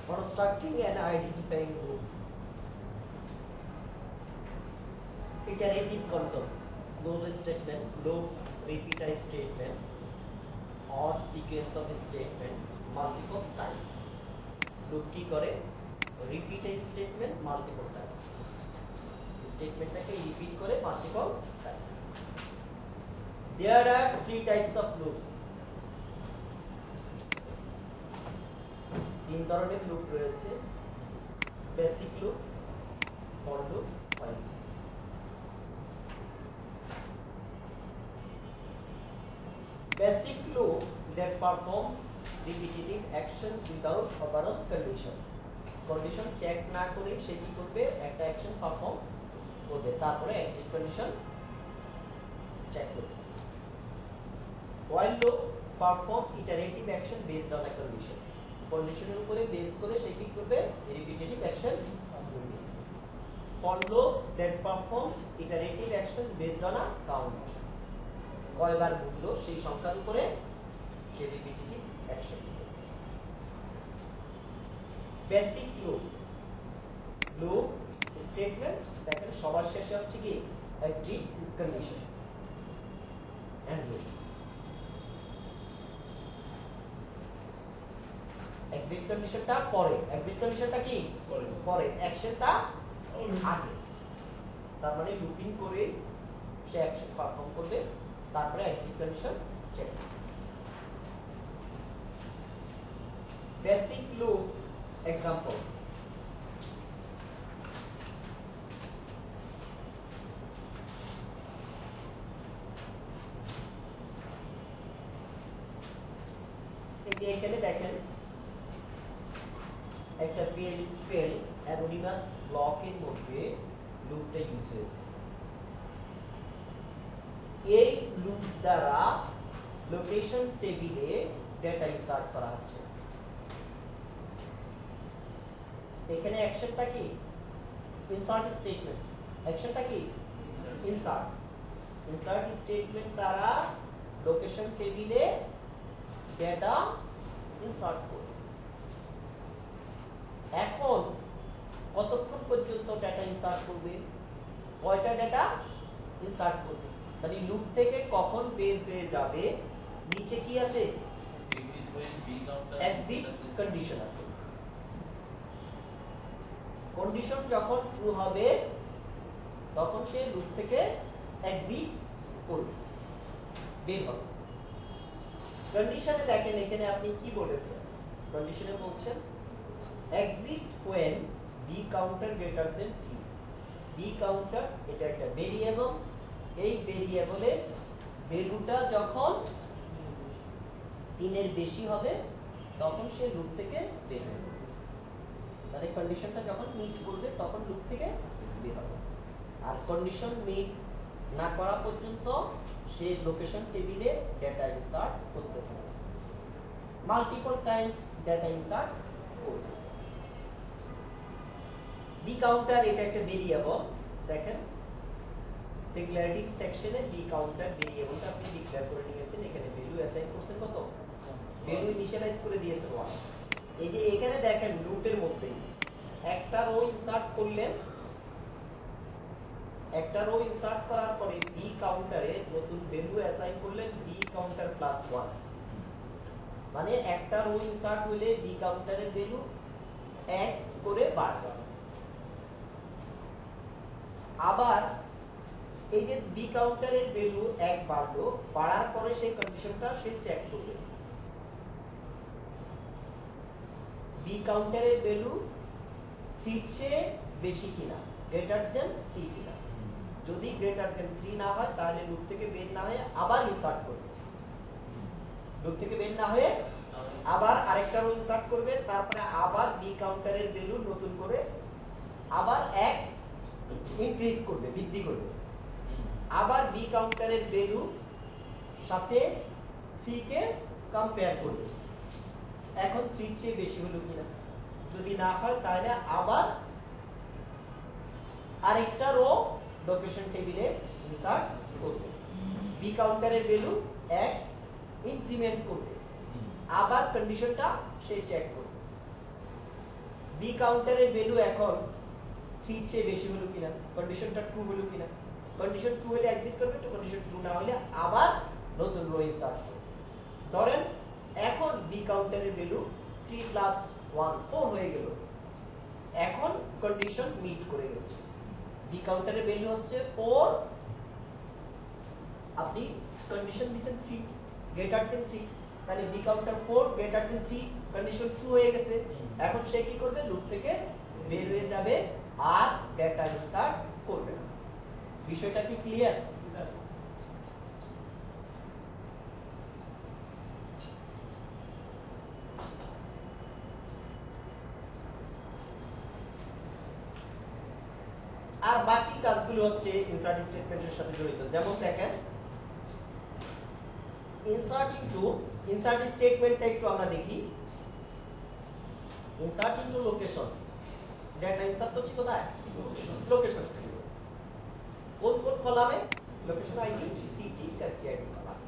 constructing and identifying group. Iterative control, loop statement, loop repeater statement or sequence of statements multiple times. Loop কি করে repeat a statement multiple times, স্টেটমেন্টটাকে repeat করে multiple times. There are three types of loops. তিন ধরনের loop রয়েছে, basic loop, for loop, while loop. Basic loop that perform repetitive action without overall condition. Condition check না করে সে কি করবে, একটা অ্যাকশন পারফর্ম করবে, তারপরে এক্সিট কন্ডিশন চেক করবে। While loop perform iterative action based on a condition. কন্ডিশনের উপরে বেস করে সে কি করবে, রিপিটেটিভ অ্যাকশন করবে। For loops that perform iterative action based on a count. কয়বার ঘটলো সেই সংখ্যার উপরে সে রিপিটেটিভ অ্যাকশন করবে। বেসিক লুপ, লুপ স্টেটমেন্ট দেখেন সবার শেষে হচ্ছে কি exit condition end loop. Exit কন্ডিশনটা পরে, এক্সিট কন্ডিশনটা কি পরে, অ্যাকশনটা আগে। তার মানে লুপিং করে সে অ্যাকশন পারফর্ম করবে, তারপরে exit condition check. Basic loop example, এই যে এখানে দেখেন একটা PL/SQL অ্যানোনিমাস ব্লকের মধ্যে লুপটা ইউজ হয়েছে। এই লুপ দ্বারা লোকেশন টেবিলে ডেটা ইনসার্ট করা হচ্ছে। এখানে অ্যাকশনটা কি ইনসার্ট স্টেটমেন্ট, অ্যাকশনটা কি ইনসার্ট, ইনসার্ট স্টেটমেন্ট দ্বারা লোকেশন টেবিলে ডেটা ইনসার্ট করবে। এখন কতক্ষণ পর্যন্ত ডেটা ইনসার্ট করবে, কয়টা ডেটা ইনসার্ট করবে, মানে লুপ থেকে কখন বের হয়ে যাবে, নিচে কি আছে এক্সিট কন্ডিশন আছে। কন্ডিশন যখন ট্রু হবে তখন সে লুপ থেকে এক্সিট করবে, বের হবে। কন্ডিশনে দেখেন এখানে আপনি কি বলেছেন, কন্ডিশনে বলছেন exit when b counter greater than 3. b counter এটা একটা ভেরিয়েবল, এই ভেরিয়েবলে ভ্যালুটা যখন 3 এর বেশি হবে তখন সে লুপ থেকে বের হবে, মানে কন্ডিশনটা যখন মিট করবে তখন লুপ থেকে বের হবে। আর কন্ডিশন মিট না করা পর্যন্ত সে লোকেশন টেবিলে ডেটা ইনসার্ট করতে থাকবে, মাল্টিপল টাইমস ডেটা ইনসার্ট করবে। বি কাউন্টার এটা একটা ভেরিয়েবল, দেখেন ডিক্লারেটিভ সেকশনে বি কাউন্টার ভেরিয়েবলটা আপনি ডিক্লেয়ার করে নিয়েছেন, এখানে ভ্যালু অ্যাসাইন করছেন কত, ভ্যালু ইনিশিয়ালাইজ করে দিয়েছেন 1। এই যে এখানে দেখেন লুপের মধ্যে একটা রো ইনসার্ট করলেন, একটা রো ইনসার্ট করার পরে বি কাউন্টারে নতুন ভ্যালু অ্যাসাইন করলেন বি কাউন্টার প্লাস 1, মানে একটা রো ইনসার্ট হলে বি কাউন্টারের ভ্যালু 1 করে বাড়বে। আবার এই যে বি কাউন্টারের ভ্যালু 1 বাড়লো, বাড়ার পরে সেই কন্ডিশনটা সে চেক করবে বি কাউন্টারের ভ্যালু 3 চেয়ে বেশি কিনা, গ্রেটার দেন 3 কিনা। যদি গ্রেটার দেন 3 না হয় তাহলে লুপ থেকে বের না হয়ে আবার ইনসার্ট করবে, লুপ থেকে বের না হয়ে আবার আরেকটা রো ইনসার্ট করবে, তারপরে আবার বি কাউন্টারের ভ্যালু নতুন করে আবার 1 ইনক্রিজ করবে, বৃদ্ধি করবে, আবার বি কাউন্টারের ভ্যালু সাথে 3 কে কম্পেয়ার করবে, এখন 3 চেয়ে বেশি হলো কিনা, যদি না হয় তাহলে আবার আরেকটা রো লোকেশন টেবিলে ইনসার্ট করবে, বি কাউন্টারের ভ্যালু 1 ইনক্রিমেন্ট করবে, আবার কন্ডিশনটা সে চেক করবে। বি কাউন্টারের ভ্যালু এখন 3 এর চেয়ে বেশি হলো কিনা, কন্ডিশনটা ট্রু হলো কিনা। কন্ডিশন ট্রু হলে এক্সিট করবে, তো কন্ডিশন ট্রু না হলে আবার নতুন রো ইনসার্ট করবে। ধরেন এখন বি কাউন্টারের ভ্যালু 3 প্লাস 1 4 হয়ে গেল, এখন কন্ডিশন মিট করে গেছে। বি কাউন্টারের ভ্যালু হচ্ছে 4, আপনি কন্ডিশন দিবেন 3 গ্রেটার দেন 3, তাহলে V counter 4 greater than 3, condition true হয়ে গেছে। এখন সে কি করবে, লুপ থেকে বের হয়ে যাবে আর ডেটা ইনসার্ট করবে না। বিষয়টা কি ক্লিয়ার? আর বাকি কাজগুলো হচ্ছে ইনসার্ট স্টেটমেন্টের সাথে জড়িত। যেমন দেখেন ইনসার্ট স্টেটমেন্টটা একটু আমরা দেখি। Insert into locations, data insert করছি কোথায়? লোকেশনস। কোন কোন কলামে? Location ID, city, country ID column.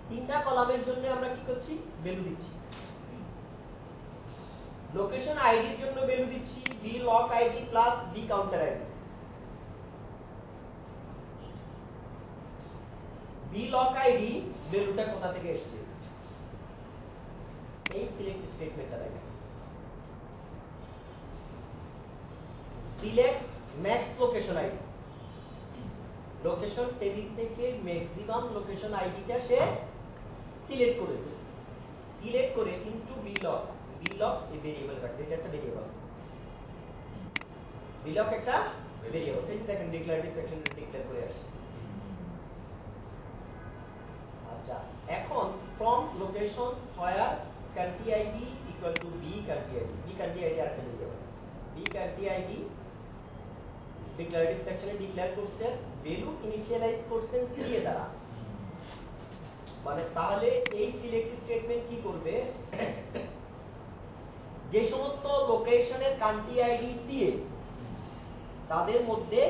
তিনটা কলামের জন্য আমরা কি করছি, ভ্যালু দিচ্ছি। লোকেশন আইডির জন্য ভ্যালু দিচ্ছি V loc ID plus B counter ID. V loc ID ভ্যালুটা কোথা থেকে এসেছে? এই সিলেক্ট স্টেটমেন্টটা দেখেন, select max location ID. Location table থেকে ম্যাক্সিমাম লোকেশন আইডিটা সে সিলেক্ট করেছে। সিলেক্ট করে ইনটু বি লক এই ভেরিয়েবল রাখছে, এটা একটা ভেরিয়েবল। বি লক একটা ভেরিয়েবল, এই যে দেখেন ডিক্লারেটিভ সেকশনে ডিক্লেয়ার করে আসে। আচ্ছা, এখন from locations where country ID equal to B country ID. B country ID আর একটা variable. B country ID declarative সেকশনে ডিক্লেয়ার করছেন, ভ্যালু ইনিশিয়ালাইজ করছেন সি এর দ্বারা। মানে তাহলে এই সিলেক্ট স্টেটমেন্ট কি করবে, যে সমস্ত লোকেশনের কান্ট্রি আইডি সি এ, তাদের মধ্যে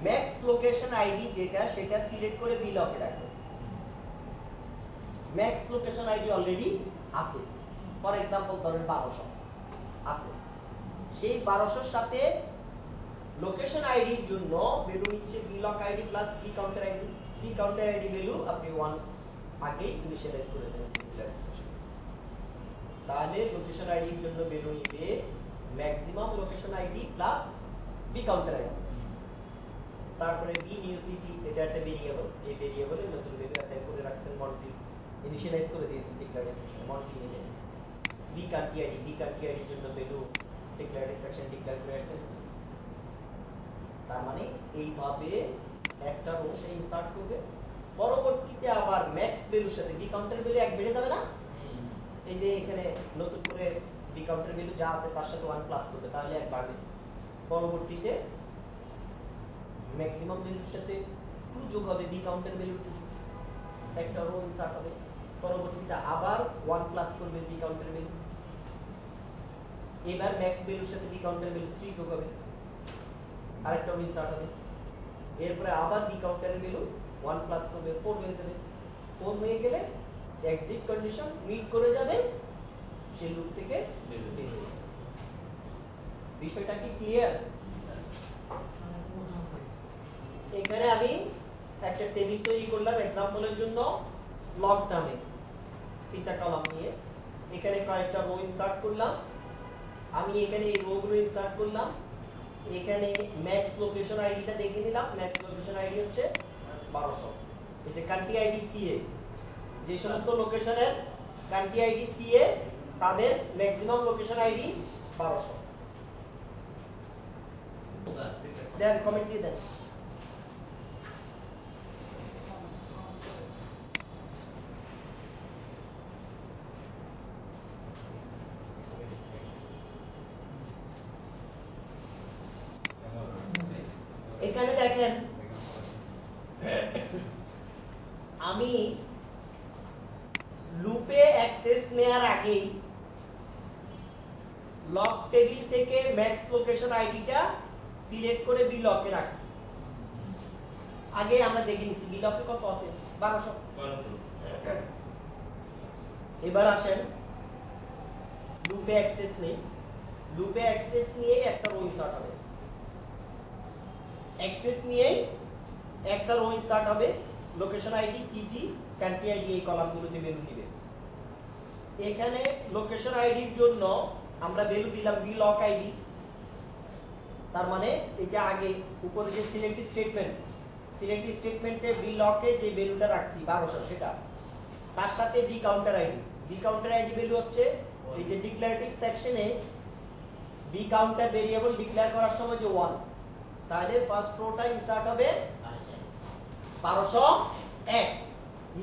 ম্যাক্স লোকেশন আইডি যেটা সেটা সিলেক্ট করে বি লকে রাখবে। ম্যাক্স লোকেশন আইডি অলরেডি আছে, ফর एग्जांपल ধরেন 1200 আছে, সেই 1200 এর সাথে লোকেশন আইডির জন্য ভ্যালু নিচ্ছে V loc ID plus B counter ID. V counter ID value আপনি 1 আগে ইনিশিয়ালাইজ করেছেন ডিক্লেয়ার সেকশন। তাহলে লোকেশন আইডির জন্য ভ্যালু নিবে maximum location ID plus B counter ID. তারপরে বি নিউ সিটি, এটা একটা ভেরিয়েবল, এই ভেরিয়েবলে নতুন ভ্যালু অ্যাসাইন করে রাখছেন মন্ট্রি, ইনিশিয়ালাইজ করে দিয়েছেন ডিক্লেয়ার সেকশনে মন্ট্রি নিয়ে। বি কান্ট্রি আইডির জন্য ভ্যালু ডিক্লেয়ারেটিভ সেকশন ডিক্লেয়ার করে আসছেন। তার মানে এইভাবে একটা রো সে ইনসার্ট করবে, পরবর্তীতে আবার ম্যাক্স ভ্যালুর সাথে বি কাউন্টার ভ্যালু এক বেড়ে যাবে না, এই যে এখানে নতুন করে বি কাউন্টার ভ্যালু যা আছে তার সাথে 1 প্লাস করবে, তাহলে এক বাড়বে। পরবর্তীতে ম্যাক্সিমাম ভ্যালুর সাথে 2 যোগ হবে, বি কাউন্টার ভ্যালু 2, একটা রো ইনসার্ট হবে। পরবর্তীতে আবার 1 প্লাস করবে বি কাউন্টার ভ্যালু, এবার ম্যাক্স ভ্যালুর সাথে বি কাউন্টার ভ্যালু 3 যোগ হবে, আরেকটা রো ইনসার্ট হবে। এরপরে আবার বি কাউন্টারের ভ্যালু 1 প্লাস করবে, 4 হয়ে যাবে। 4 হয়ে গেলে এক্সিট কন্ডিশন মিট করে যাবে, সেই লুপ থেকে বের হয়ে যাবে। বিষয়টা কি ক্লিয়ার? এখানে আমি একটা টেবিল তৈরি করলাম एग्जांपलের জন্য, লগ নামে 3টা কলাম নিয়ে। এখানে কয়েকটা রো ইনসার্ট করলাম, আমি এখানে এই রোগুলো ইনসার্ট করলাম। এখানে ম্যাক্স লোকেশন আইডিটা দেখে নিলাম, ম্যাক্স লোকেশন আইডি হচ্ছে 1200। এই যে কান্ট্রি আইডি সিএ, যে সমস্ত লোকেশনের কান্ট্রি আইডি সিএ তাদের ম্যাক্সিমাম লোকেশন আইডি 1200। দেন কমেন্ট দিয়ে দেন। এখানে দেখেন আমি লুপে অ্যাক্সেস নেয়ার আগেই লক টেবিল থেকে ম্যাক্স লোকেশন আইডিটা সিলেক্ট করে বি লকে রাখছি। আগে আমরা দেখে নিছি বি লকে কত আছে, 1200। এবার আসেন লুপে অ্যাক্সেস নেই, লুপে অ্যাক্সেস নিয়েই একটা রো ইনসার্ট হবে, অ্যাক্সেস নিয়েই একটা রো ইনসার্ট হবে। Location ID, city, country ID এই কলামগুলোতে ভ্যালু নেবে। এখানে লোকেশন আইডির জন্য আমরা ভ্যালু দিলাম বি লক আইডি, তার মানে এই যে আগে উপরে যে সিলেক্ট স্টেটমেন্টে বি লকে যে ভ্যালুটা রাখছি 1200 সেটা, তার সাথে B counter ID. V counter ID value হচ্ছে এই যে ডিক্লারেটিভ সেকশনে বি কাউন্টার ভেরিয়েবল ডিক্লেয়ার করার সময় যে 1, তাহলে ফার্স্ট রোটা ইনসার্ট হবে 1201।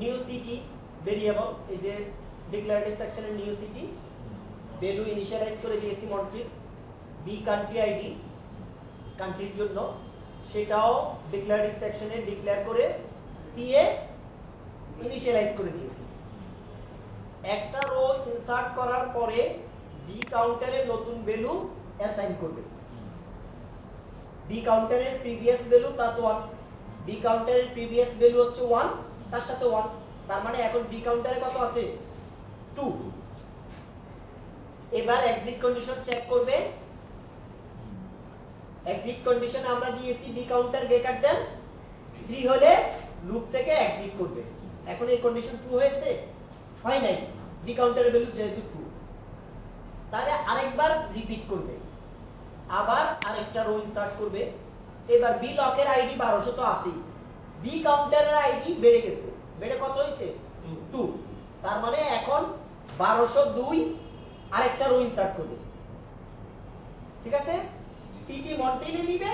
নিউ সিটি ভেরিয়েবল, এই যে ডিক্লারেটিভ সেকশনের নিউ সিটি ভ্যালু ইনিশিয়ালাইজ করে দিয়েছি মন্ট্রিল। বি কান্ট্রি আইডি, কান্ট্রির জন্য সেটাও ডিক্লারেটিভ সেকশনে ডিক্লেয়ার করে সিএ ইনিশিয়ালাইজ করে দিয়েছি। একটা রো ইনসার্ট করার পরে বি কাউন্টারের নতুন ভ্যালু অ্যাসাইন করবে। বি কাউন্টারের প্রিভিয়াস ভ্যালু +1, বি কাউন্টারের প্রিভিয়াস ভ্যালু হচ্ছে 1, তার সাথে 1, তার মানে এখন বি কাউন্টারে কত আছে 2। এবার এক্সিট কন্ডিশন চেক করবে। এক্সিট কন্ডিশনে আমরা দিয়েছি বি কাউন্টার গ্রেটার দেন 3 হলে লুপ থেকে এক্সিট করবে। এখন এই কন্ডিশন ট্রু হয়েছে? হয় নাই, বি কাউন্টারের ভ্যালু যেহেতু ট্রু, তাহলে আরেকবার রিপিট করবে, আবার আরেকটা রো ইনসার্ট করবে। এবার বি লকের আইডি 1200 তো আছেই, বি কাউন্টারের আইডি বেড়ে গেছে, বেড়ে কত হয়েছে 2, তার মানে এখন 1202 আরেকটা রো ইনসার্ট করবে। ঠিক আছে, সিটি মন্ট্রিলে নিবে,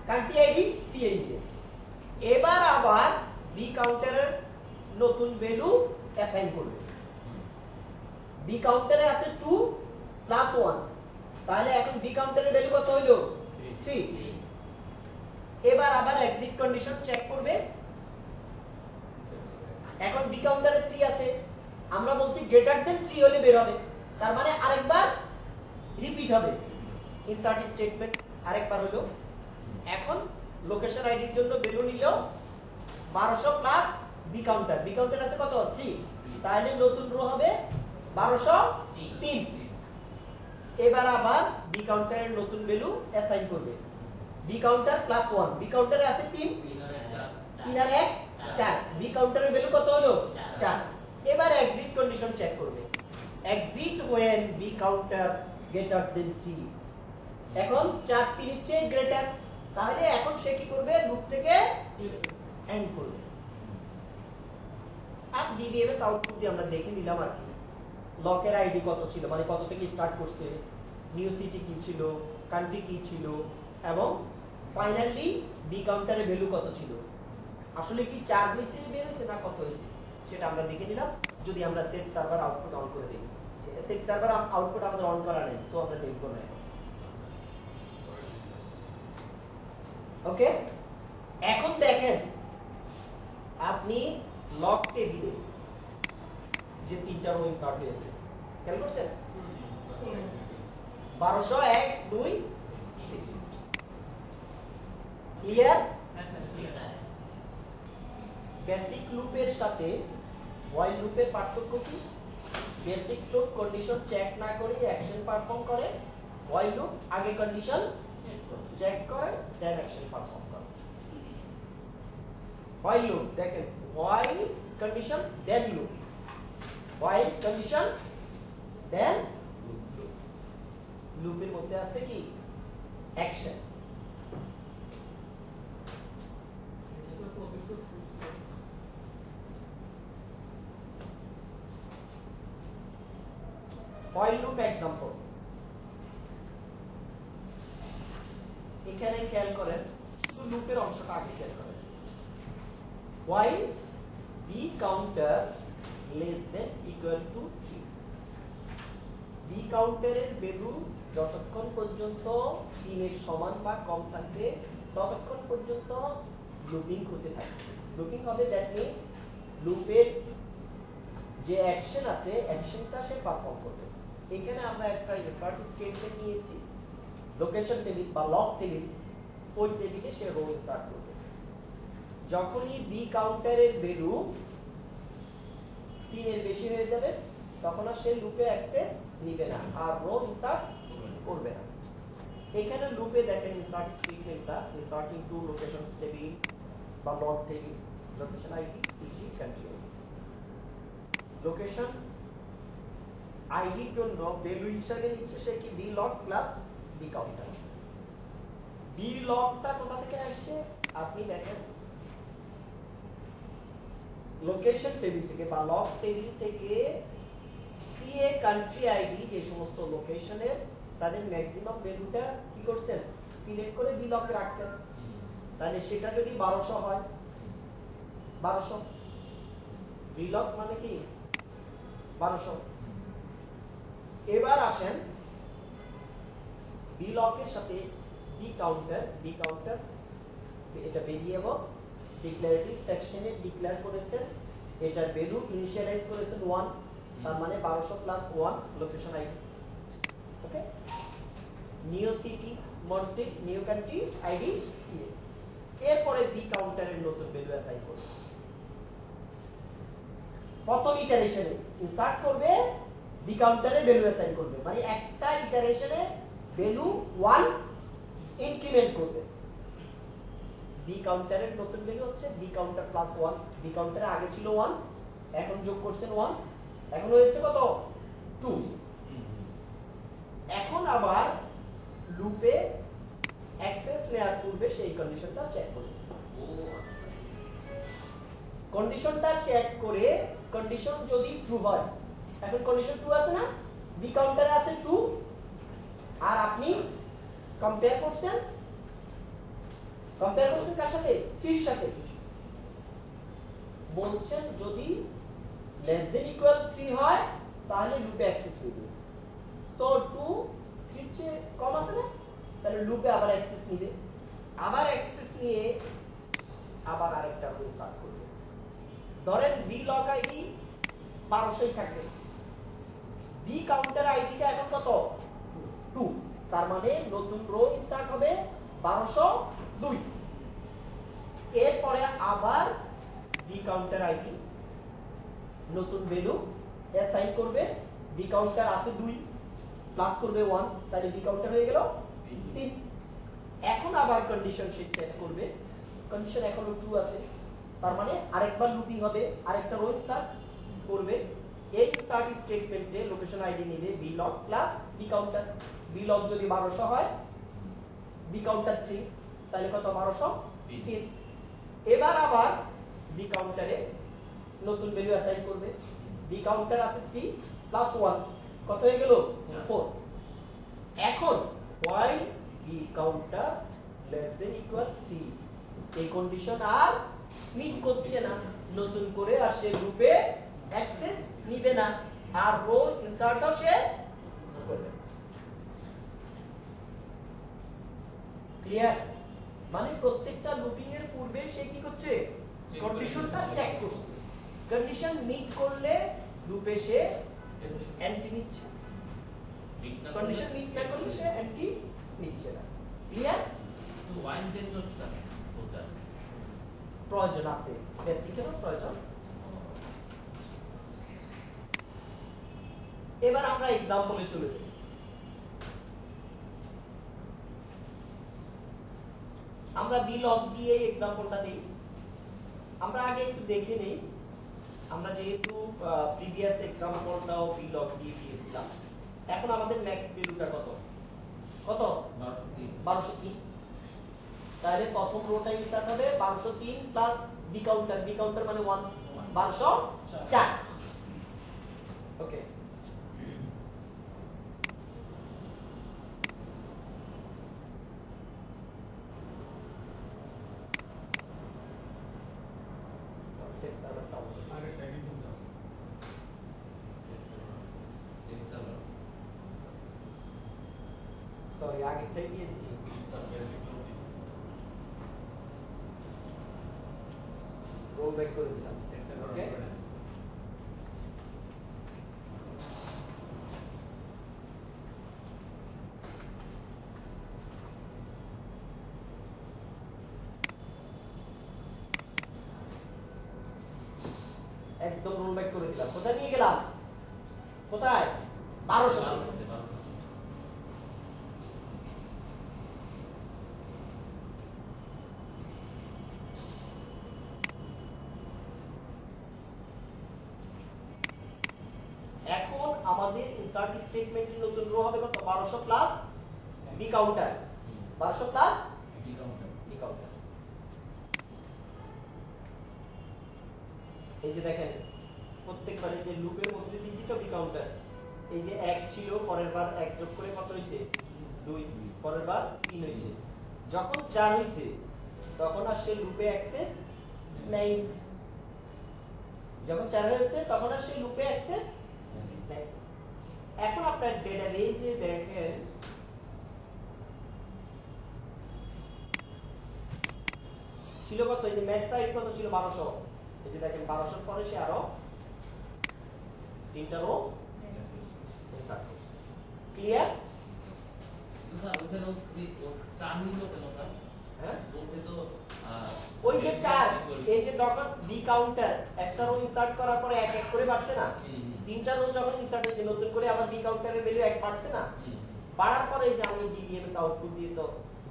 কান্ট্রি আইডি সিএ নিবে। এবার আবার বি কাউন্টারের নতুন ভ্যালু অ্যাসাইন করবে। বি কাউন্টারে আছে 2 + 1, তাহলে এখন বি কাউন্টারের ভ্যালু কত হলো 3। এবার আবার এক্সিট কন্ডিশন চেক করবে। এখন বি কাউন্টারে 3 আছে, আমরা বলছি গ্রেটার দেন 3 হলে বের হবে, তার মানে আরেকবার রিপিট হবে ইনসার্ট স্টেটমেন্ট, আরেকবার হলো। এখন লোকেশন আইডির জন্য ভ্যালু নিল 1200 plus B counter, V counter আছে কত 3, তাহলে নতুন রো হবে 1203। এবার আবার বি কাউন্টারের নতুন ভ্যালু অ্যাসাইন করবে। বি কাউন্টার +1, বি কাউন্টারে আছে 3, 3 আর 1 4, বি কাউন্টারের ভ্যালু কত হলো 4। এবার এক্সিট কন্ডিশন চেক করবে, exit when V counter greater than 3। এখন 4 3 এর চেয়ে গ্রেটার, তাহলে এখন সে কি করবে, লুপ থেকে এন্ড করবে। আর ডিবিএমএস আউটপুট দিয়ে আমরা দেখে নিলাম আর কি লকের আইডি কত ছিল, মানে কত থেকে স্টার্ট করছে, নিউ সিটি কি ছিল, কান্ট্রি কি ছিল, এবং ফাইনালি বি কাউন্টারের ভ্যালু কত ছিল। আসলে কি 4 হইছে বের হইছে না কত হইছে সেটা আমরা দেখে নিলাম যদি আমরা সেট সার্ভার আউটপুট অন করে দিই। সেট সার্ভার আউটপুট আমাদের অন করা নেই, সো আমরা দেখব না। ওকে, এখন দেখেন আপনি লক টেবিলে যে তিনটা রো ইনসার্ট হয়েছে, খেয়াল করছেন 1200 1 2 3, ক্লিয়ার? বেসিক লুপের সাথে হোয়াইল লুপের পার্থক্য কি? বেসিক লুপ কন্ডিশন চেক না করে অ্যাকশন পারফর্ম করে, হোয়াইল লুপ আগে কন্ডিশন চেক করে দেন অ্যাকশন পারফর্ম করে। হোয়াইল লুপ দেখেন, while condition then loop, while condition then loop. লুপের মধ্যে আছে কি অ্যাকশন। হোয়াইল লুপ এক্সাম্পল, এখানে খেয়াল করেন, শুধু লুপের অংশটা আগে খেয়াল করেন। While V counter less than equal to 3, V কাউন্টারের ভ্যালু যতক্ষণ পর্যন্ত 3 এর সমান বা কম থাকবে ততক্ষণ পর্যন্ত লুপিং হতে থাকবে। লুপিং হবে দ্যাট মিন্স লুপের যে অ্যাকশন আছে অ্যাকশনটা সে পারফর্ম করবে। এখানে আমরা একটা ইনসার্ট স্টেটমেন্ট নিয়েছি, লোকেশন টেবিল বা লক টেবিল, ওই টেবিলে সে রো ইনসার্ট করবে। যখনই বি কাউন্টারের ভ্যালু 3 এর বেশি হয়ে যাবে তখন আর সে লুপে অ্যাক্সেস নিবে না আর রো ইনসার্ট করবে না। এখানে লুপে দেখেন ইনসার্ট স্টেটমেন্টটা ইনসার্টিং টু লোকেশন টেবিল বা log table, location ID, city, country ID. লোকেশন আইডির জন্য ভ্যালু হিসাবে নিচ্ছে সে কি B log plus B counter. B লগটা কোথা থেকে আসছে আপনি দেখেন লোকেশন টেবিল থেকে বা লগ টেবিল থেকে সিএ কান্ট্রি আইডি যে সমস্ত লোকেশনের তাদের ম্যাক্সিমাম ভ্যালুটা কি করছেন সিলেক্ট করে বি লগে রাখছেন। তাহলে সেটা যদি 1200 হয় 1200 বি লগ মানে কি 1200। এবার আসেন বি লগের সাথে বি কাউন্টার এটা ভেরিয়েবল ডিক্লারেটিভ সেকশনে ডিক্লেয়ার করেছেন, এটার ভ্যালু ইনিশিয়ালাইজ করেছেন 1, তার মানে 1200 plus 1 location ID. Okay, new city Monte new country ID CA. এরপরে বি কাউন্টারের নতুন ভ্যালু অ্যাসাইন করবে। প্রথম ইটারেশনে ইনসার্ট করবে বি কাউন্টারে ভ্যালু অ্যাসাইন করবে, মানে একটা ইটারেশনে ভ্যালু 1 ইনক্রিমেন্ট করবে। বি কাউন্টারের নতুন ভ্যালু হচ্ছে বি কাউন্টার প্লাস 1। বি কাউন্টারে আগে ছিল 1, এখন যোগ করছেন 1, এখন হয়েছে কত 2। এখন আবার লুপে অ্যাক্সেস নেয়ার পূর্বে সেই কন্ডিশনটা চেক করবে। কন্ডিশনটা চেক করে কন্ডিশন যদি ট্রু হয়, এখন কন্ডিশন ট্রু আছে না, বি কাউন্টারে আছে 2 আর আপনি কম্পেয়ার করছেন কার সাথে 3 এর সাথে, বলছেন যদি লেস দেন ইকুয়াল 3 হয় তাহলে লুপে অ্যাক্সেস নেবে। সো 2 3 চেয়ে কম আছে না, তাহলে লুপে আবার অ্যাক্সেস নেবে। আবার অ্যাক্সেস নিয়ে আবার আরেকটা রো ইনসার্ট করবে। ধরেন বি লগ আইডি 1200 থাকবে, বি কাউন্টার আইডিটা এখন কত 2, তার মানে নতুন রো ইনসার্ট হবে 1202। এরপরে আবার বি কাউন্টার আইডি নতুন ভ্যালু অ্যাসাইন করবে। বি কাউন্টার আছে 2 প্লাস করবে 1, তাহলে বি কাউন্টার হয়ে গেল 3। এখন আবার কন্ডিশন সে চেক করবে, কন্ডিশন এখনো ট্রু আছে, তার মানে আরেকবার লুপিং হবে, আরেকটা রো ইনসার্ট করবে। এই ইনসার্ট স্টেটমেন্টে লোকেশন আইডি নেবে V log plus B counter. V log যদি 1200 হয়, বি কাউন্টার 3, তাহলে কত 1203। এবার আবার বি কাউন্টারে নতুন ভ্যালু অ্যাসাইন করবে। বি কাউন্টার আছে 3 প্লাস 1, কত হয়ে গেল 4। এখন while V counter less than equal 3, এই কন্ডিশন আর মিট করছে না, নতুন করে আর সে লুপে অ্যাক্সেস নিবে না, আর রো ইনসার্টও সে করবে। ক্লিয়ার? মানে প্রত্যেকটা লুপিং এর পূর্বে সে কি করছে কন্ডিশনটা চেক করছে, কন্ডিশন মিট করলে লুপে সে এন্ট্রি নিচ্ছে, কন্ডিশন মিট না করলে সে এন্ট্রি নিচ্ছে না। ক্লিয়ার? তো ওয়াইল দেন নোটটা ওটা প্রয়োজন আছে, বেসিকেরও প্রয়োজন। এবার আমরা एग्जांपले চলে যাই। আমরা বি লগ দিয়ে एग्जांपलটা দেই। আমরা আগে একটু দেখে নেই, আমরা যেহেতু প্রিভিয়াস एग्जांपलটাও বি লগ দিয়ে দিয়েছিলাম, এখন আমাদের ম্যাক্স ভ্যালুটা কত 1203। তাহলে প্রথম রোটা ইনসার্ট হবে 1203 প্লাস বি কাউন্টার মানে 1, 1204। ওকে, সেট সার্ভারটা আগে ট্যাগিং সিস্টেম সরি আগেরটাই দিয়েছি, রোল ব্যাক করে দিলাম। ওকে, একদম রোল ব্যাক করে দিলাম। কোথায় নিয়ে গেলাম, কোথায় 1200। আমাদের ইনসার্ট স্টেটমেন্টের নতুন রো হবে কত 1200 plus B counter 1200 plus B counter. এই যে দেখেন প্রত্যেকবারে যে লুপের মধ্যে দিছি তো বি কাউন্টার, এই যে 1 ছিল পরের বার 1 যোগ করে কত হইছে 2, পরের বার 3 হইছে। যখন 4 হইছে তখন আর সে লুপে অ্যাক্সেস নাই। যখন 4 হয়েছে তখন আর সে লুপে অ্যাক্সেস নাই। এখন আপনার ডেটাবেজে দেখেন ছিল কত, এই যে ম্যাক্স আইডি কত ছিল 1200, এই যে দেখেন 1200 পরে সে আরো 3টা রো ইনসার্ট করছে। ক্লিয়ার? স্যার ওখানে ও 4 নিল কেন স্যার? হ্যাঁ বলছে তো ওই যে 4, এই যে তখন বি কাউন্টার একটা রো ইনসার্ট করার পরে এক এক করে বাড়ছে না, 3টা রো যখন ইনসার্ট হয়েছে নতুন করে আবার বি কাউন্টারের ভ্যালু 1 বাড়ছে না, বাড়ার পরে এই যে আমি ডিবিএমএস আউটপুট দিয়ে তো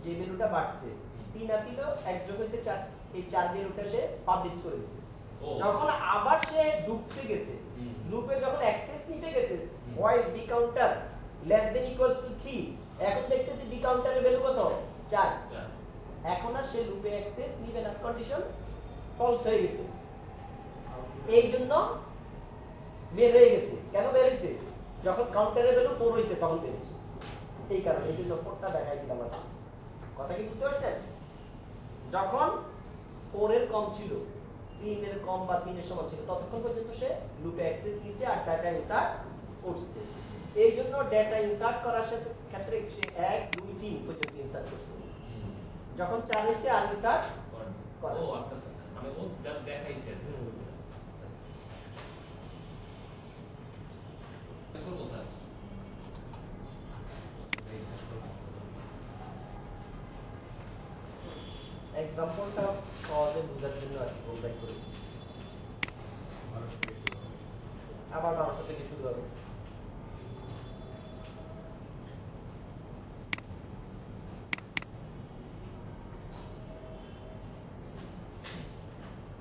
যে ভ্যালুটা বাড়ছে 3 আসিল, এক যোগ হয়েছে 4, এই 4 ভ্যালুটা সে পাবলিশ করে দিয়েছে। যখন আবার সে ঢুকতে গেছে লুপে, যখন অ্যাক্সেস নিতে গেছে while V counter less than equals to 3, এখন দেখতেছি বি কাউন্টারের ভ্যালু কত 4, এখন আর সে লুপে অ্যাক্সেস নিবে না, কন্ডিশন ফলস হয়ে গেছে। এই জন্য বের হয়ে গেছে। কেন বের হইছে? যখন কাউন্টারের ভ্যালু 4 হইছে তখন বের হইছে। এই কারণে এই জন্য 4টা দেখাই দিলাম আমরা। কথা কি বুঝতে পারছেন? যখন 4 এর কম ছিল, 3 এর কম বা 3 এর সমান ছিল, ততক্ষণ পর্যন্ত সে লুপে অ্যাক্সেস নিছে আর ডাটা ইনসার্ট করছে। এই জন্য ডাটা ইনসার্ট করার ক্ষেত্রে সে 1 2 3 পর্যন্ত ইনসার্ট করছে। যখন 4 হইছে আর ইনসার্ট করে। ও আচ্ছা আচ্ছা, মানে ও জাস্ট দেখাইছে। করব স্যার। এক্সাম্পলটা সহজে বোঝার জন্য আর কি বোঝাই করে দিচ্ছি। আবার 1200 থেকে শুরু হবে।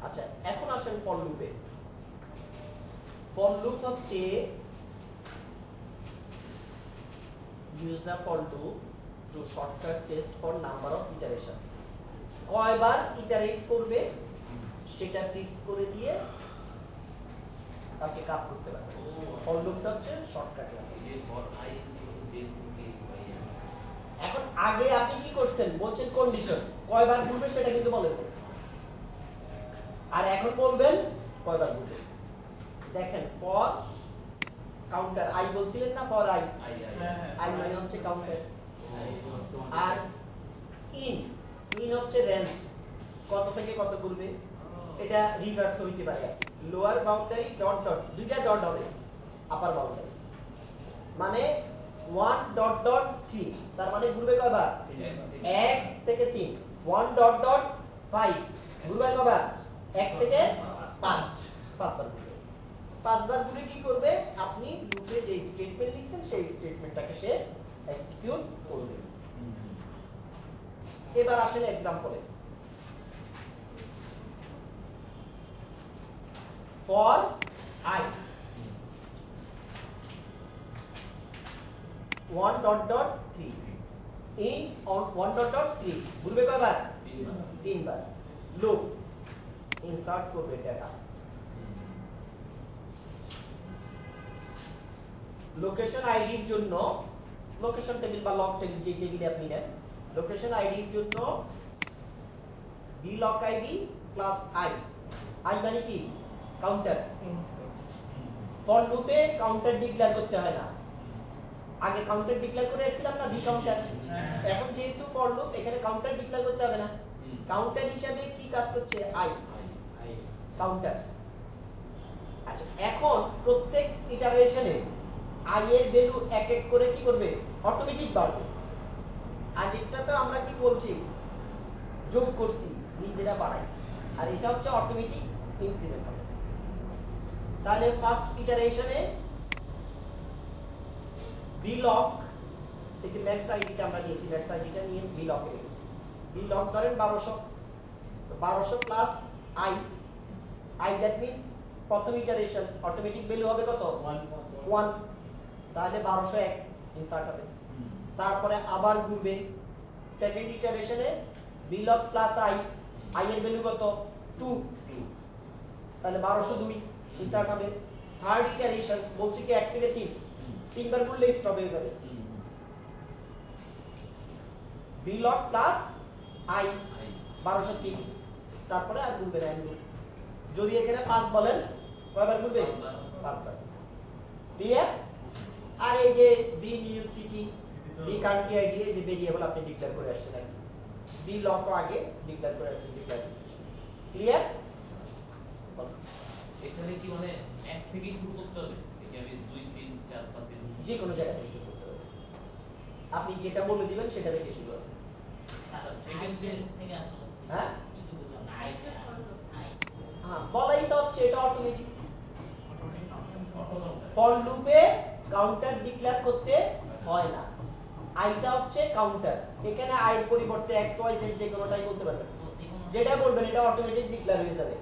আচ্ছা এখন আসেন ফর লুপে। ফর লুপ হচ্ছে use a for loop to shortcut test for number of iteration, কয়বার ইটারেট করবে সেটা ফিক্স করে দিয়ে তাকে কাজ করতে পারবে। ফর লুপটা হচ্ছে শর্টকাট। যে ফর i যে এখন আগে আপনি কি করছেন বলছেন কন্ডিশন কয়বার ঘুরবে সেটা কিন্তু বলেন, আর এখন বলবেন কয়বার ঘুরবে। দেখেন ফর কাউন্টার আই বলছিলেন না, ফর আই, আই মানে হচ্ছে কাউন্টার, আর ইন হচ্ছে রেঞ্জ, কত থেকে কত ঘুরবে, এটা রিভার্স হইতে পারে। লোয়ার বাউন্ডারি ডট ডট, দুইটা ডট হবে আপার বাউন্ডারি, মানে 1 ডট ডট 3, তার মানে ঘুরবে কয়বার 1 থেকে 3, 1 ডট ডট 5 ঘুরবে কয়বার 1 থেকে 5, 5 বার ঘুরবে। 5 বার ঘুরে কি করবে, আপনি লুপে যে স্টেটমেন্ট লিখছেন সেই স্টেটমেন্টটাকে সে এক্সিকিউট করবে। এবার আসেন example A. For i 1 dot dot 3 in on 1 dot dot 3 ঘুরবে কয়বার 3 বার। লুপ ইনসার্ট করবে ডেটা, লোকেশন আইডির জন্য লোকেশন টেবিল বা লগ টেবিল যে টেবিলে আপনি নেন, লোকেশন আইডির জন্য block id plus i, i মানে কি কাউন্টার। ফর লুপে কাউন্টার ডিক্লেয়ার করতে হয় না, আগে কাউন্টার ডিক্লেয়ার করে এসেছিলাম না বি কাউন্টার, এখন যেহেতু ফর লুপ এখানে কাউন্টার ডিক্লেয়ার করতে হবে না, কাউন্টার হিসাবে কি কাজ করছে i কাউন্টার। আচ্ছা এখন প্রত্যেক ইটারেশনে i এর ভ্যালু এক এক করে কি করবে অটোমেটিক বাড়বে। আগেরটা তো আমরা কি বলছি যোগ করছি নিজেরা বাড়াইছি, আর এটা হচ্ছে অটোমেটিক ইনক্রিমেন্ট হবে। তাহলে ফার্স্ট ইটারেশনে vlog, এই যে ম্যাক্স আইডিটা আমরা নিয়েছি, ম্যাক্স আইডিটা নিয়ে vlog এ রেখেছি। vlog ধরেন 1200, তো 1200 প্লাস i দ্যাট মিন্স প্রথম ইটারেশন অটোমেটিক ভ্যালু হবে কত 1, তাহলে 1201 ইনসার্ট হবে। তারপরে আবার ঘুরবে সেকেন্ড ইটারেশনে b log প্লাস i এর ভ্যালু কত 2 তাহলে 1202 ইনসার্ট হবে। থার্ড ইটারেশন বলছি কি 1 থেকে 3 তিনবার ঘুরলে স্টপ হয়ে যাবে b log প্লাস i 1203 তারপরে আর ঘুরবে না এমনি। যদি এখানে 5 বলেন কয়বার ঘুরবে 5 বার ক্লিয়ার। আর এই যে b new city b country ID এই যে ভেরিয়েবল আপনি ডিক্লেয়ার করে আসছেন নাকি b লগ তো আগে ডিক্লেয়ার করে আসছেন ডিক্লেয়ার ক্লিয়ার। এখানে কি মানে এক থেকে শুরু করতে হবে নাকি আমি 2 3 4 5 এর যে কোনো জায়গা থেকে শুরু করতে হবে আপনি যেটা বলে দিবেন সেটা থেকে শুরু হবে সেকেন্ড থেকে আসলে হ্যাঁ একটু বুঝলাম হ্যাঁ বলাই তো হচ্ছে এটা অটোমেটিক অটোমেটিক ফর লুপে কাউন্টার ডিক্লেয়ার করতে হয় না আইটা হচ্ছে কাউন্টার এখানে আই এর পরিবর্তে x y z যে কোনোটাই বলতে পারবেন যেটা বলবেন এটা অটোমেটিক ডিক্লেয়ার হয়ে যাবে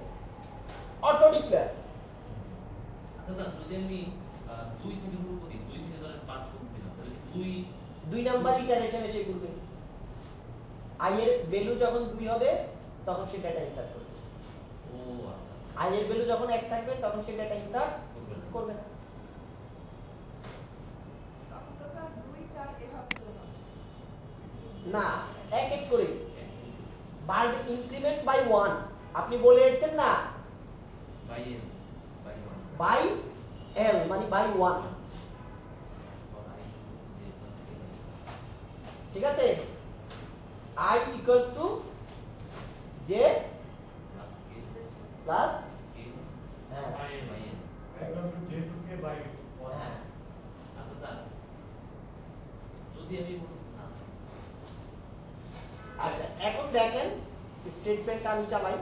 অটো ডিক্লেয়ার। আচ্ছা যদি আমি 2 থেকে শুরু করি 2 থেকে ধরেন 5 করতে দিলাম তাহলে কি 2 নাম্বার ইটারেশন এসে করবে i এর ভ্যালু যখন 2 হবে তখন সে ডেটা ইনসার্ট করবে। ও আচ্ছা i এর ভ্যালু যখন 1 থাকবে তখন সে ডেটা ইনসার্ট করবে না। তখন তো স্যার 2 4 এভাবে চলবে না এক এক করে বাল্ড ইনক্রিমেন্ট বাই 1 আপনি বলে এসেছেন না বাই এল বাই l মানে বাই 1 ঠিক আছে i equals to j plus হ্যাঁ হ্যাঁ আচ্ছা স্যার যদি আমি আচ্ছা এখন দেখেন স্টেটমেন্ট আমি চালাই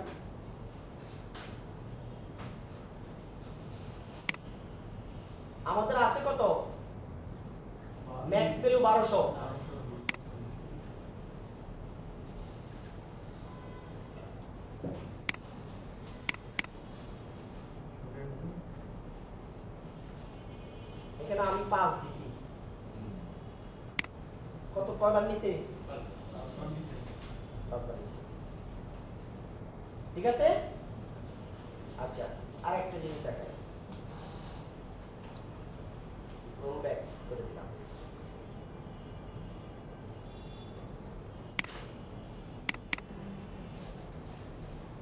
আমাদের আছে কত ম্যাক্স ভ্যালু 1200 এখানে আমি 5 দিছি কত কয়বার নিছে 5 বার নিছে ঠিক আছে। আচ্ছা আরেকটা জিনিস দেখাই রোল ব্যাক করে দিলাম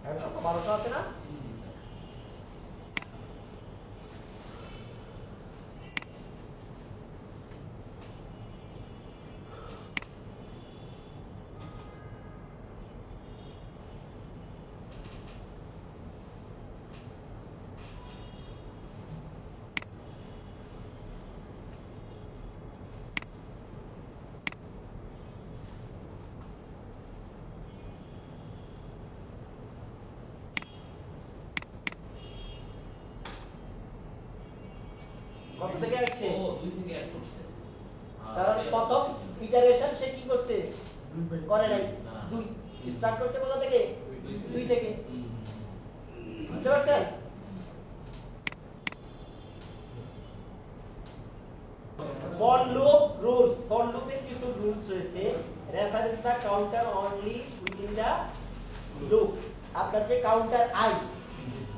এখন কত 1200 আছে না কত থেকে আসছে ও 2 থেকে অ্যাড করছে কারণ প্রথম ইটারেশন সে কি করছে করে নাই 2 স্টার্ট করছে কোথা থেকে 2 থেকে বুঝতে পারছেন। ফর লুপ রুলস ফর লুপের কিছু রুলস রয়েছে রেফারেন্স দা কাউন্টার অনলি উইদিন দা লুপ আপনার যে কাউন্টার i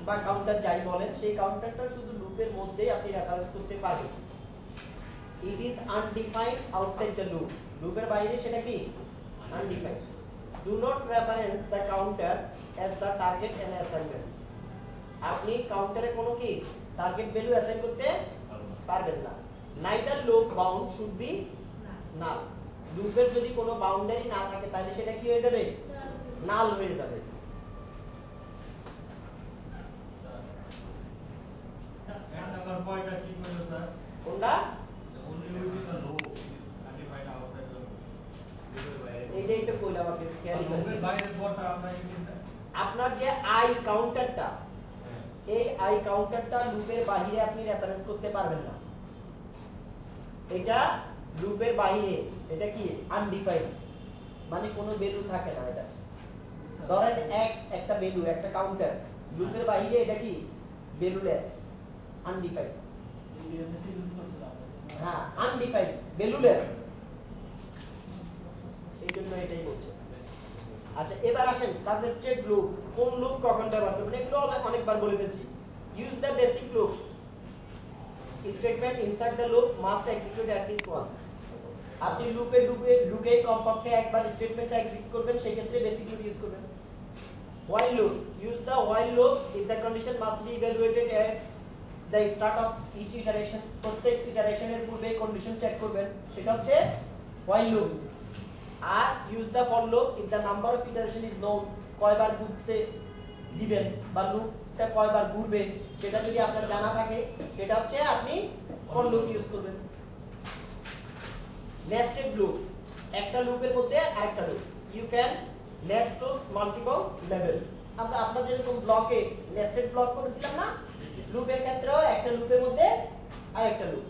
বা কাউন্টার যাই বলেন সেই কাউন্টারটা শুধু লুপের মধ্যেই আপনি রেফারেন্স করতে পারবেন। It is undefined outside the loop লুপের বাইরে সেটা কি undefined. Do not reference the counter as the target and assignment আপনি কাউন্টারে কোনো কি টার্গেট ভ্যালু অ্যাসাইন করতে পারবেন না। Neither loop bound should be null লুপের যদি কোনো বাউন্ডারি না থাকে তাহলে সেটা কি হয়ে যাবে নাল হয়ে যাবে। কোনটা এইটাই তো কইলাম আপনি খেয়াল করেন আপনার যে i কাউন্টারটা এই i কাউন্টারটা লুপের বাইরে আপনি রেফারেন্স করতে পারবেন না এটা লুপের বাইরে এটা কি আনডিফাইন্ড মানে কোনো ভ্যালু থাকে না এটা ধরেন x একটা ভ্যালু একটা কাউন্টার লুপের বাইরে এটা কি ভ্যালুলেস আনডিফাইন্ড হ্যাঁ আনডিফাইন্ড ভ্যালুলেস, এই জন্য এটাই বলছে। আচ্ছা এবার আসেন সাজেস্টেড লুপ, কোন লুপ কখন ব্যবহার করবেন এগুলো অনেকবার বলে ফেলছি। Use the basic loop statement inside the loop must execute at least once. আপনি লুপে ঢুকে কমপক্ষে একবার স্টেটমেন্টটা এক্সিকিউট করবেন, সেই ক্ষেত্রে বেসিক লুপ ইউজ করবেন। while loop, use the while loop if the condition must be evaluated at the start of each iteration, প্রত্যেক ইটারেশনের পূর্বে কন্ডিশন চেক করবেন, সেটা হচ্ছে while loop। R use the for loop if the number of iteration is known, কয়বার ঘুরতে দিবেন বা লুপটা কয়বার ঘুরবে সেটা যদি আপনার জানা থাকে সেটা হচ্ছে আপনি for loop ইউজ করবেন। nested loop, একটা লুপের মধ্যে আরেকটা loop, you can nest loops multiple levels। আমরা যেরকম ব্লকে নেস্টেড ব্লক করেছিলাম না, লুপের ক্ষেত্রেও একটা লুপের মধ্যে আরেকটা loop.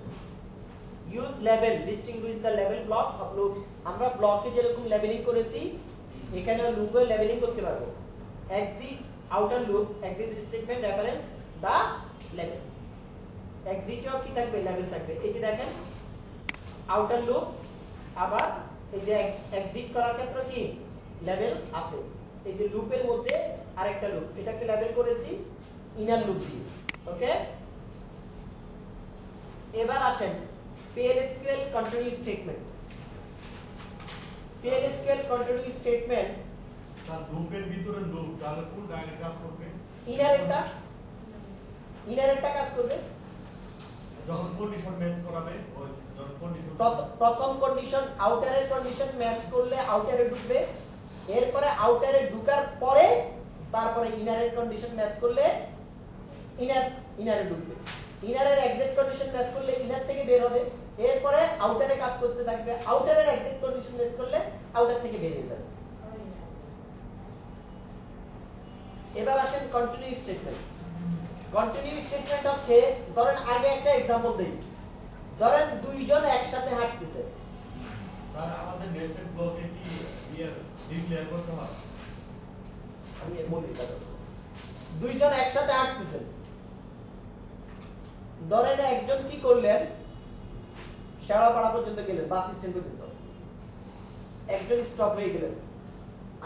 Use level distinguished the level block of loops, আমরা ব্লকে যেরকম লেভেলিং করেছি এখানে লুপে লেভেলিং করতে পারবো। Exit outer loop, exit statement reference the level, এক্সিটও কি থাকবে লেভেল থাকবে। এই যে দেখেন আউটার লুপ, আবার এই যে এক্সিট করার ক্ষেত্রে কি লেভেল আছে। এই যে লুপের মধ্যে আরেকটা লুপ, এটাকে লেভেল করেছি ইনার লুপ দিয়ে। ওকে এবার আসেন PLSQL continue statement. PLSQL continue statement তার লুপের ভিতরে লুপ, তাহলে কোন লাইনে কাজ করবে? ইনারেরটা কাজ করবে যখন কন্ডিশন ম্যাচ করাবে, ওই যখন কন্ডিশন প্রথম কন্ডিশন আউটারের কন্ডিশন ম্যাচ করলে আউটারে ঢুকবে, এরপরে আউটারে ঢুকার পরে তারপরে ইনারের কন্ডিশন ম্যাচ করলে ইনারে ঢুকবে, ইনারের এক্সাক্ট কন্ডিশন ম্যাচ করলে ইনার থেকে বের হবে, এরপরে আউটারে কাজ করতে থাকবে, আউটারের এক্সাক্ট কন্ডিশন ম্যাচ করলে আউটার থেকে বের হয়ে যাবে। এবার আসেন কন্টিনিউ স্টেটমেন্ট। কন্টিনিউ স্টেটমেন্ট হচ্ছে, ধরেন আগে একটা एग्जांपल দেই, ধরেন দুইজন একসাথে হাঁটতেছে, তার আমাদের নেস্টেড ব্লকে কি ডিক্লেয়ার করতে হয়? আমি বলি দুইজন একসাথে হাঁটতেছেন, ধরেন একজন কি করলেন শেওড়াপাড়া পর্যন্ত গেলেন, বাস স্ট্যান্ড পর্যন্ত, একজন স্টপ হয়ে গেলেন,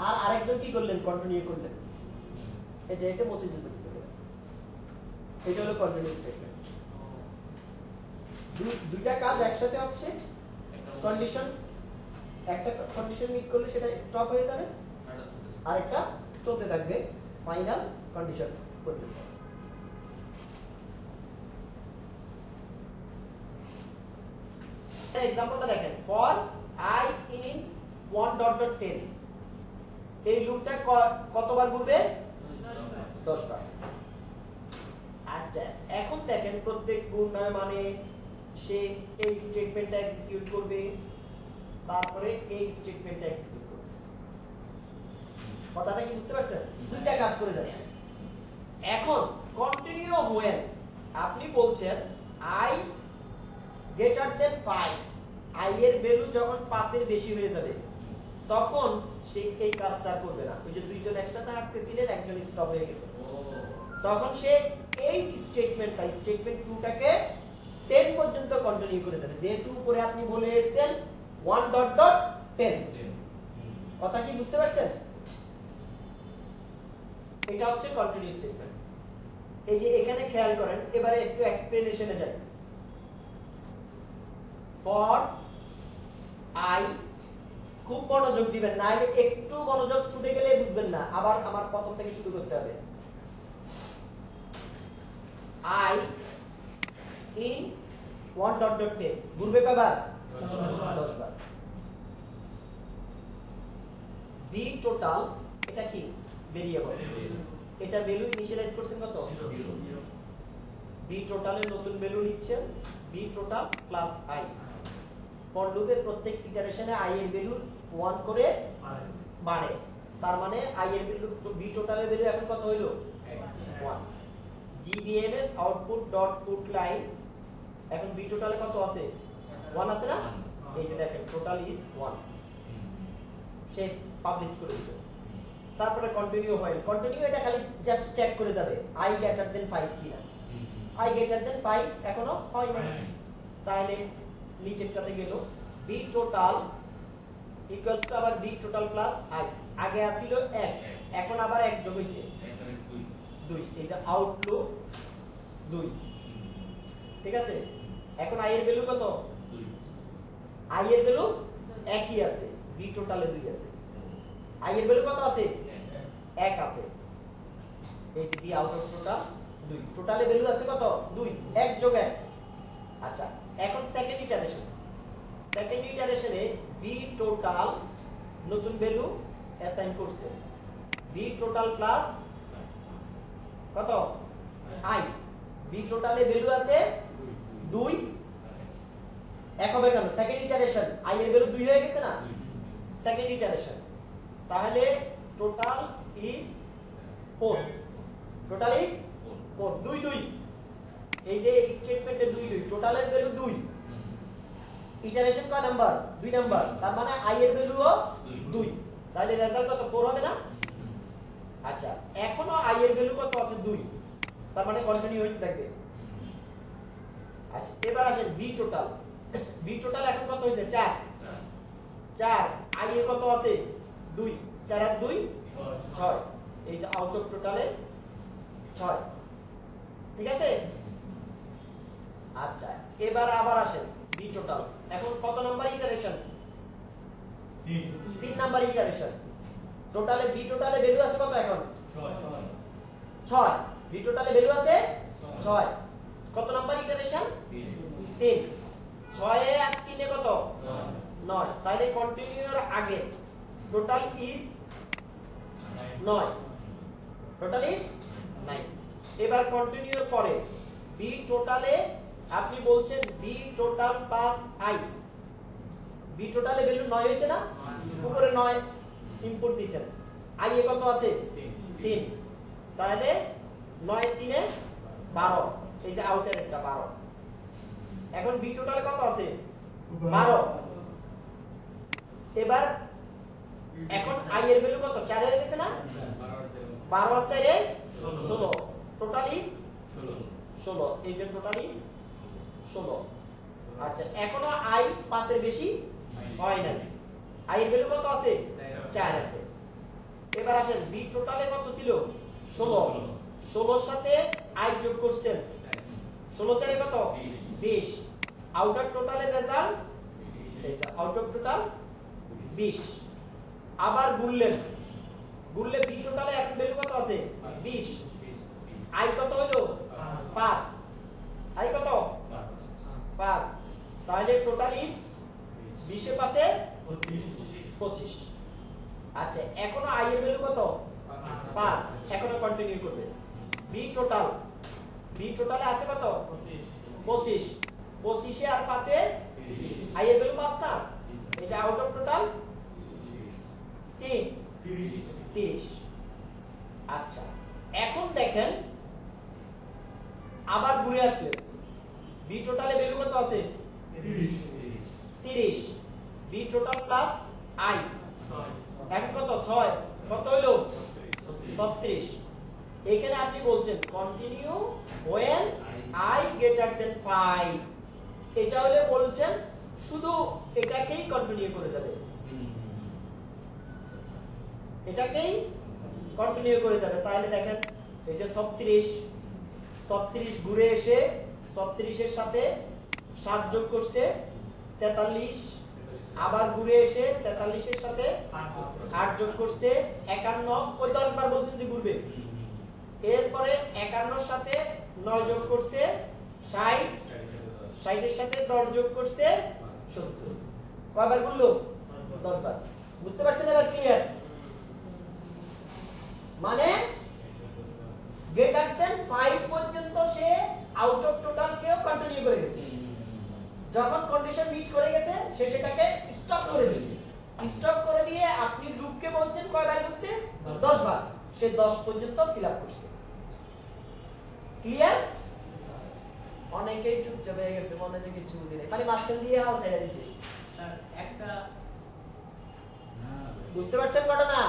আর আরেকজন কি করলেন কন্টিনিউ করলেন, এটা মতিঝিল পর্যন্ত গেলেন। এটা হলো কন্টিনিউ স্টেটমেন্ট। দুইটা কাজ একসাথে হচ্ছে, কন্ডিশন একটা কন্ডিশন মিট করলে সেটা স্টপ হয়ে যাবে, আরেকটা চলতে থাকবে ফাইনাল কন্ডিশন পর্যন্ত। এক্সাম্পলটা দেখেন, ফর i in 1.10, এই লুপটা কতবার ঘুরবে? 10 বার। আচ্ছা এখন দেখেন প্রত্যেক ঘূর্ণয় মানে সে এই স্টেটমেন্টটা এক্সিকিউট করবে, তারপরে এই স্টেটমেন্টটা এক্সিকিউট করবে। কথাটা কি বুঝতে পারছেন? দুইটা কাজ করে যাচ্ছে। এখন কন্টিনিউ হোয়েন আপনি বলছেন i greater than 5, i এর ভ্যালু যখন 5 এর বেশি হয়ে যাবে তখন সে এই কাজটা করবে না। ওই যে দুইজন একসাথে হাঁটতেছিলেন, একজন স্টপ হয়ে গেছে, তখন সে এই স্টেটমেন্টটা স্টেটমেন্ট 2টাকে 10 পর্যন্ত কন্টিনিউ করে যাবে, যেহেতু উপরে আপনি বলে এসেছেন 1.10। কথা কি বুঝতে পারছেন? এটা হচ্ছে কন্টিনিউ স্টেটমেন্ট। এই যে এখানে খেয়াল করেন, এবারে একটু এক্সপ্লেনেশনে যাই। ফর i, খুব মনোযোগ দিবেন, নাইলে একটু মনোযোগ ছুটে গেলে বুঝবেন না, আবার আমার প্রথম থেকে শুরু করতে হবে। i in 1.10 ঘুরবে কয়বার? 10 বার। b টোটাল, এটা কি ভেরিয়েবল, এটা ভ্যালু ইনিশিয়ালাইজ করছেন কত? 0। b টোটালের নতুন ভ্যালু নিচ্ছেন b total plus i। For লুপের প্রত্যেক ইটারেশনে i এর ভ্যালু 1 করে বাড়ে, তার মানে i এর ভ্যালু b টোটালের ভ্যালু এখন কত হইলো? 1। dbms output dot put line, এখন b টোটালে কত আছে? 1 আছে না? এই যে দেখেন টোটাল ইজ 1, সে পাবলিশ করে দিল। তারপরে কন্টিনিউ হয়, কন্টিনিউ এটা খালি জাস্ট চেক করে যাবে i greater than 5 কিনা। i greater than 5 এখনো হয় না, তাহলে নিচেরটাতে গেল বি টোটাল ইকুয়ালস টু আবার বি টোটাল প্লাস আই আগে আসছিল 1 এখন আবার 1 যোগ হইছে 2 এই যে আউটলুক 2 ঠিক আছে এখন আই এর ভ্যালু কত আই এর ভ্যালু একই আছে বি টোটালে 2 আছে আই এর ভ্যালু কত আছে 1 আছে এই যে বি আউট অফ টোটাল 2 টোটালে ভ্যালু আছে কত 2 1 যোগ 1 আচ্ছা এখন সেকেন্ড ইটারেশনে বি টোটাল নতুন ভ্যালু অ্যাসাইন করছে বি টোটাল প্লাস কত আই বি টোটালে ভ্যালু আছে 2 এক হবে কেন সেকেন্ড ইটারেশন আই এর ভ্যালু 2 হয়ে গেছে না সেকেন্ড ইটারেশন তাহলে টোটাল ইজ 4 টোটাল ইজ 4 2 2 এই যে স্টেটমেন্টে 2 2 টোটালের ভ্যালু 2 ইটারেশন কয় নাম্বার 2 নাম্বার তার মানে আই এর ভ্যালুও 2 তাহলে রেজাল্ট কত 4 হবে না আচ্ছা এখনো আই এর ভ্যালু কত আছে 2 তার মানে কন্টিনিউ হইতে থাকবে আচ্ছা এবার আসেন বি টোটাল এখন কত হইছে 4 আই এর কত আছে 2 4 আর 2 6 এই যে আউট অফ টোটালে 6 ঠিক আছে আচ্ছা এবার আবার আসেন বি টোটাল এখন কত নাম্বার ইটারেশন 3 নাম্বার ইটারেশন টোটালে বি টোটালে ভ্যালু আছে কত এখন 6 বি টোটালে ভ্যালু আছে 6 কত নাম্বার ইটারেশন 3 6 এ আর 3 এ কত 9 তাহলে কন্টিনিউর আগে টোটাল ইজ 9 এবার কন্টিনিউর পরে বি টোটালে আপনি বলছেন V total plus I V টোটালে ভ্যালু 9 হইছে না উপরে 9 ইনপুট দিবেন আই এ কত আছে 3 তাহলে 9 3 এ 12 এই যে আউটের একটা 12 এখন বি টোটালে কত আছে 12 এবার এখন আই এর ভ্যালু কত 4 হয়ে গেছে না 12 আর 4 এ 16 টোটাল ইজ 16 এই যে টোটাল ইজ 16 আচ্ছা এখনো আই 5 এর বেশি হয় না আই এর ভ্যালু কত আছে 4 আছে এবার আসেন বি টোটালে কত ছিল 16 16 এর সাথে আই যোগ করছেন 16 4 এ কত 20 আউটার টোটালের রেজাল্ট এই যে আউট অফ টোটাল 20 আবার গুণলে বি টোটালে এখন ভ্যালু কত আছে 20 আই কত হলো 5 আই কত 5 তাহলে টোটাল ইজ 20 এর পাশে 25 আচ্ছা এখনো আই এর ভ্যালু কত 5 এখনো কন্টিনিউ করবে বি টোটালে আছে কত 25 25 এ আর পাশে আই এর ভ্যালু 5 না এটা আউট অফ টোটাল 30 আচ্ছা এখন দেখেন আবার ঘুরে আসলে বি টোটালে ভ্যালু কত আছে 30 বি টোটাল প্লাস আই এখন কত 6 কত হলো 36 এখানে আপনি বলছেন continue when i greater than 5 এটা হলে বলছেন শুধু এটাকেই কন্টিনিউ করে যাবে এটাকেই কন্টিনিউ করে যাবে তাহলে দেখেন এই যে 36 ঘুরে এসে 36 এর সাথে 7 যোগ করছে 43 আবার ঘুরে এসে 43 এর সাথে 8 যোগ করছে 51 ওই 10 বার বলছেন যে ঘুরবে এরপরে 51 এর সাথে 9 যোগ করছে 60 60 এর সাথে 10 যোগ করছে 70 কয়বার ঘুরলো 10 বার বুঝতে পারছেন এবার ক্লিয়ার মানে গ্রেটার দেন 5 পর্যন্ত সে আউট অফ টোটাল কেও কন্টিনিউ করে গেছে যখন কন্ডিশন মিট করে গেছে সে সেটাকে স্টপ করে দিয়েছে স্টপ করে দিয়ে আপনি লুপকে বলছেন কয়বার করতে 10 বার সে 10 পর্যন্ত ফিলআপ করছে ক্লিয়ার অনেকেই চুপচাপ হয়ে গেছে মনে হয় কিছু বুঝে নাই মানে মাঝখান দিয়ে হাল ছেড়ে দিয়েছে একটা বুঝতে পারছেন ঘটনা